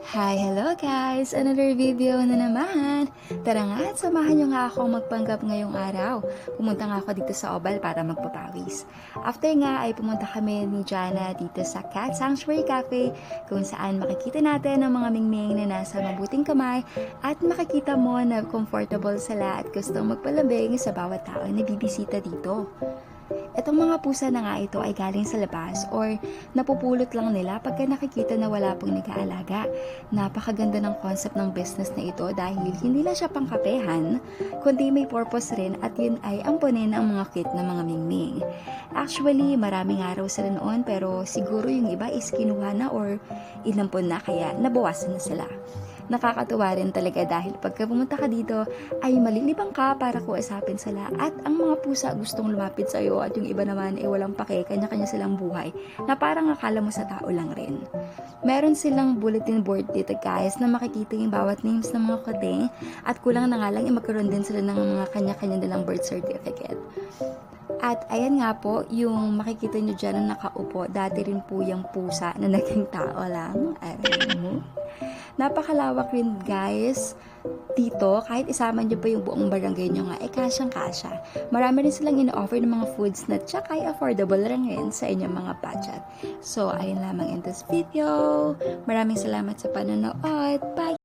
Hi, hello guys! Another video na naman! Tara nga at samahan nyo nga akong magpanggap ngayong araw. Pumunta nga ako dito sa Obal para magpapawis. After nga ay pumunta kami ni Jana dito sa Cat Sanctuary Cafe kung saan makikita natin ang mga mingming na nasa mabuting kamay at makikita mo na comfortable sila at gustong magpalambing sa bawat tao na bibisita dito. Itong mga pusa na nga ito ay galing sa labas or napupulot lang nila pagka nakikita na wala pong nag-aalaga. Napakaganda ng concept ng business na ito dahil hindi lang siya pangkapehan, kundi may purpose rin at yun ay ampunin ang mga cute na mga mingming. Actually, maraming araw sila noon pero siguro yung iba is kinuha na or inampun na kaya nabawasan na sila. Nakakatuwa rin talaga dahil pagka pumunta ka dito ay malilibang ka para kuusapin sila at ang mga pusa gustong lumapit sa iyo at yung iba naman ay walang pake, kanya-kanya silang buhay na parang akala mo sa tao lang rin. Meron silang bulletin board dito guys na makikita yung bawat names ng mga kuting at kulang na nga lang magkaroon din sila ng mga kanya-kanya nilang birth certificate. At ayan nga po, yung makikita nyo dyan na nakaupo, dati rin po yung pusa na naging tao lang. Ayan mo. Napakalawak rin guys dito, kahit isama nyo pa yung buong barangay nyo nga, kasyang-kasya. Marami rin silang in-offer ng mga foods na tsaka ay affordable rin sa inyong mga budget. So, ayun lamang in this video. Maraming salamat sa panonood. Bye!